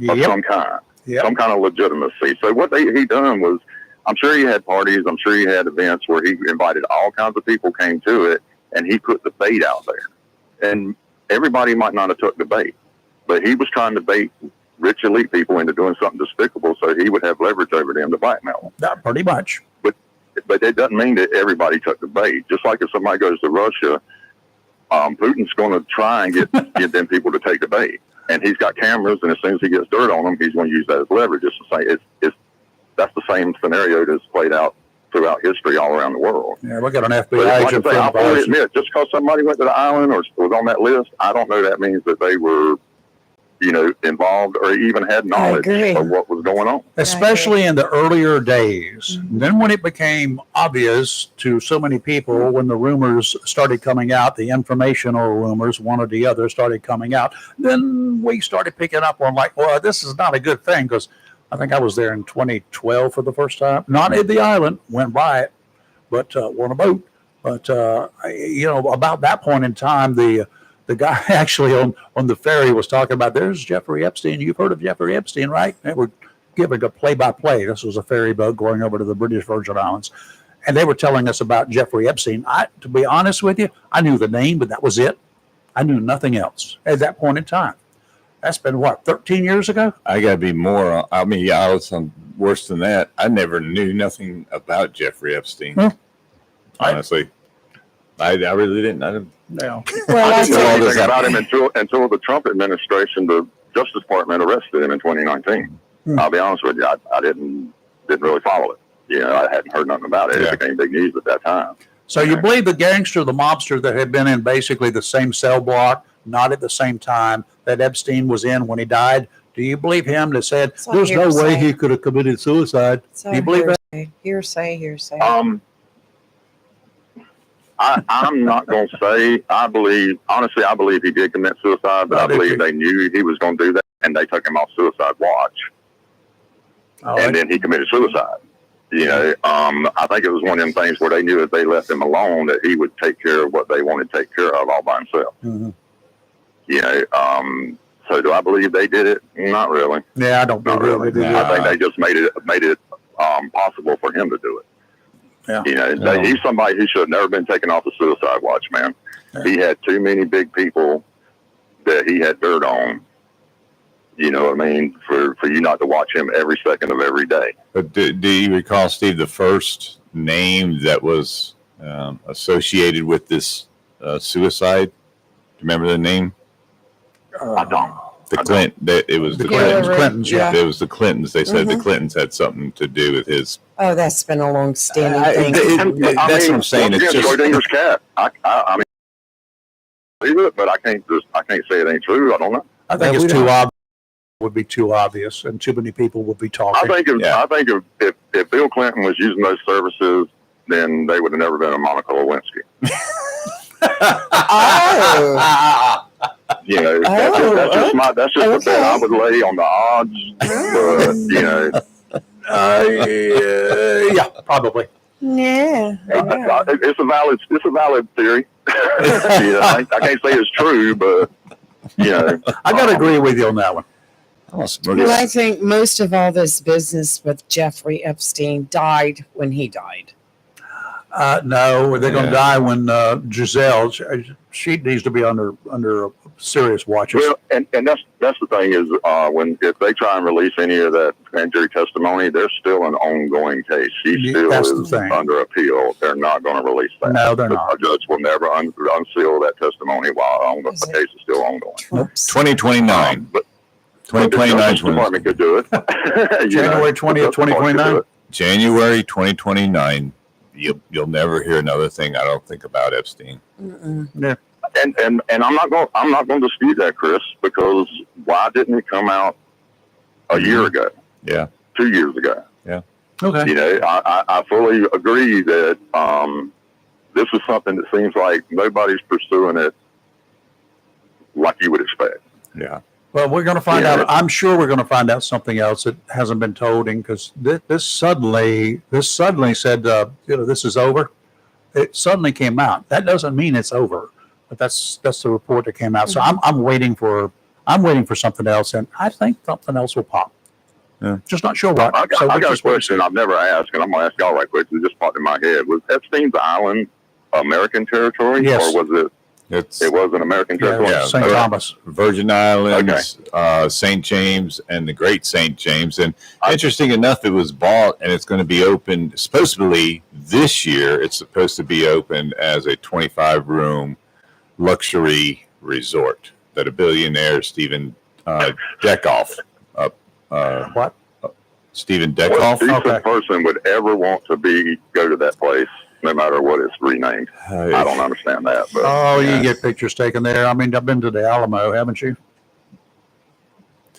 of some kind. Yep. Some kind of legitimacy. So what he done was, I'm sure he had parties, I'm sure he had events where he invited all kinds of people came to it, and he put the bait out there. And everybody might not have took the bait, but he was trying to bait rich elite people into doing something despicable so he would have leverage over them to blackmail them. Pretty much. But it doesn't mean that everybody took the bait. Just like if somebody goes to Russia, Putin's going to try and get them people to take the bait. And he's got cameras, and as soon as he gets dirt on them, he's going to use that as leverage. That's the same scenario that's played out throughout history all around the world. Yeah, we got an But FBI like agent. I say, I'll fully admit, just because somebody went to the island or was on that list, I don't know that means that they were, involved or even had knowledge of what was going on. Especially in the earlier days. Then when it became obvious to so many people, when the rumors started coming out, the informational rumors, one or the other started coming out, then we started picking up on well, this is not a good thing, because I think I was there in 2012 for the first time. Not at the island, went by it, but on a boat. But, about that point in time, the guy actually on the ferry was talking about, there's Jeffrey Epstein. You've heard of Jeffrey Epstein, right? They were giving a play-by-play. This was a ferry boat going over to the British Virgin Islands. And they were telling us about Jeffrey Epstein. To be honest with you, I knew the name, but that was it. I knew nothing else at that point in time. That's been what, 13 years ago? I got to be more. I mean, yeah, I was worse than that. I never knew nothing about Jeffrey Epstein. Honestly, I really didn't. I didn't. No. Well, I I didn't know think, anything about him until the Trump administration, the Justice Department arrested him in 2019. I'll be honest with you, I didn't really follow it. You know, I hadn't heard nothing about it. Yeah. It became big news at that time. So you believe the gangster, the mobster that had been in basically the same cell block, not at the same time that Epstein was in when he died? Do you believe him that said It's all there's no way hearsay. he could have committed suicide? so Do you believe that? hearsay. I'm not going to say. I believe he did commit suicide, but Oh, I did believe you? they knew he was going to do that, and they took him off suicide watch, Oh, and then he committed suicide. You know, I think it was one of them things where they knew if they left him alone that he would take care of what they wanted to take care of all by himself. mhm. You know, so do I believe they did it? Not really. Yeah, I don't Not believe really. they did. Nah. I think they just made it possible for him to do it. Yeah. You know, Yeah. he's somebody who should have never been taken off the suicide watch, man. Yeah. He had too many big people that he had dirt on. You know what I mean? For you not to watch him every second of every day. But do you recall, Steve, the first name that was associated with this suicide? Do you remember the name? I don't. It was the Clintons. Clintons. Clintons, yeah. It was the Clintons. They said the Clintons had something to do with his. Oh, that's been a long-standing I- thing. it- that's what I'm saying. once It's again, just- Schrodinger's cat. I mean, believe it, but I can't say it ain't true. I don't know. I think Yeah, it's we too don't- obvious. Would be too obvious, and too many people would be I talking. think Yeah. if Bill Clinton was using those services, then they would have never been a Monica Lewinsky. Oh. You know, that's just the bet I would lay on the odds. But you know, Yeah, probably. Yeah. it's a valid theory. You know, I can't say it's true, but you know, I got to agree with you on that one. Well, I think most of all this business with Jeffrey Epstein died when he died. No, they're going to Yeah. die when Giselle. She needs to be under serious watches. well, and that's the thing is if they try and release any of that grand jury testimony, there's still an ongoing case. She Yeah, still that's the is thing. under appeal. They're not going to release that. No, they're not. A judge will never unseal that testimony while the Is it- case is still ongoing. Trumps. 2029. But 2029 the is Justice when Department could do it. You know, January the 20th, Justice Department could do 2029? it. January 2029. You'll never hear another thing, I don't think, about Epstein. Mm-mm. And I'm not going to dispute that, Chris, because why didn't it come out a year ago, Yeah. 2 years ago? Okay. You know, I fully agree that this is something that seems like nobody's pursuing it like you would expect. Yeah. Well, we're going to find Yeah. out. I'm sure we're going to find out something else that hasn't been told, because this suddenly said, this is over. It suddenly came out. That doesn't mean it's over, but that's the report that came out. So I'm waiting for something else, and I think something else will pop. Yeah. Just not sure what. I So got we'll a just wait and question see. I've never asked, and I'm going to ask y'all right quick. It just popped in my head. Was Epstein's Island American territory, Yes. or was it was an American Yeah, territory? Yeah, St. okay. Thomas. Virgin Islands, St. James, and the Great St. James. And interesting enough, it was bought and it's going to be open supposedly this year. It's supposed to be open as a 25-room luxury resort that a billionaire, Stephen Deckoff, What? Stephen What Deckoff. decent Okay. person would ever want to go to that place, no matter what it's renamed? I don't understand that. But Oh, Yeah. you get pictures taken there. I mean, I've been to the Alamo, haven't you?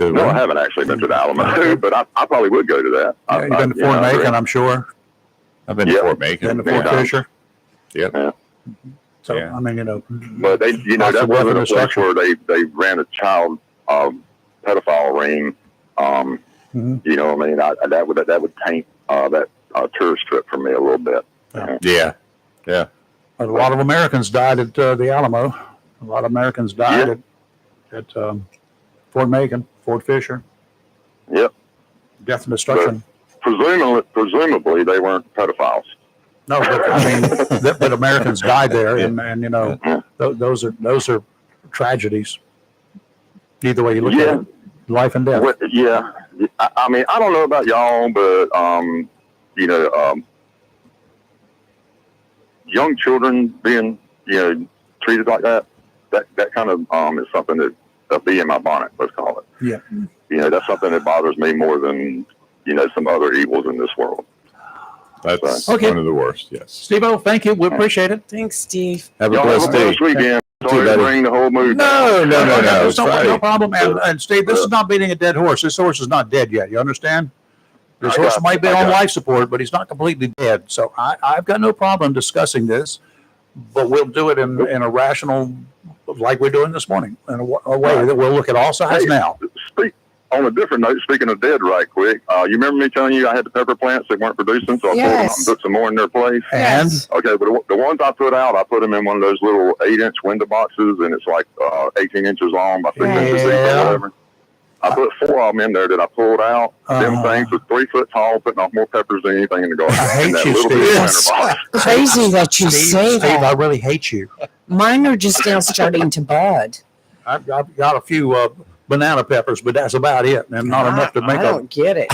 no, I haven't actually been to the Alamo, but I probably would go to that. Yeah, you've been to Fort Macon, I'm sure. I've been to Yeah. Fort Macon. Been to Fort Yeah. Fisher. Yep. Yeah. So, Yeah. I mean, But they, Lots that of wasn't a weapon place destruction. where they ran a child pedophile ring. Mhm. You know what I mean? That would taint that tourist trip for me a little bit. Yeah. a lot of Americans died at the Alamo. A lot of Americans died at Fort Macon, Fort Fisher. Yep. Death and destruction. Presumably they weren't pedophiles. No, but I mean, but Americans died there, and those are tragedies. Either way you look at it, life and death. Yeah. I mean, I don't know about y'all, but, you know, young children being, you know, treated like that kind of is something that a bee in my bonnet, let's call it. Yeah. You know, that's something that bothers me more than, you know, some other evils in this world. That's Okay. one of the worst. Yes. Steve-O, thank you. We appreciate it. Thanks, Steve. Have a Y'all have blessed a day. blessed weekend. Sorry to buddy. bring the whole mood down. No. There's It's no Friday. problem. And Steve, this is not beating a dead horse. This horse is not dead yet. You understand? This I horse got might you. be I on got life support, but he's not completely dead. So I've got no problem discussing this, but we'll do it in a rational, like we're doing this morning, in a way that we'll look at all sides Hey, now. On a different note, speaking of dead right quick, you remember me telling you I had the pepper plants that weren't producing, so I pulled them out and put some more in their place? And Yes. Okay, but the ones I put out, I put them in one of those little 8-inch window boxes, and it's like 18 inches long by 6 inches deep or Yeah. whatever. I put 4 of them in there that I pulled out. Them things was 3 foot tall, putting off more peppers than anything in the garden. I hate in that you, little Steve. bitty Yes. winter box. Crazy that you say Steve, I that. really hate you. Mine are just now starting to bud. I've got a few banana peppers, but that's about it, and not enough to make I a don't get it.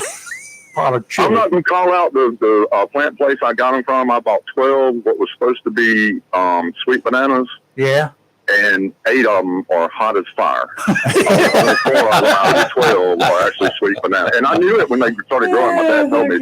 pot of I'm chili. not going to call out the plant place I got them from. I bought 12 what was supposed to be sweet bananas, Yeah. and 8 of them are hot as fire. Only 4 of them out of the 12 are actually sweet bananas. And I knew it when they started growing. My dad told me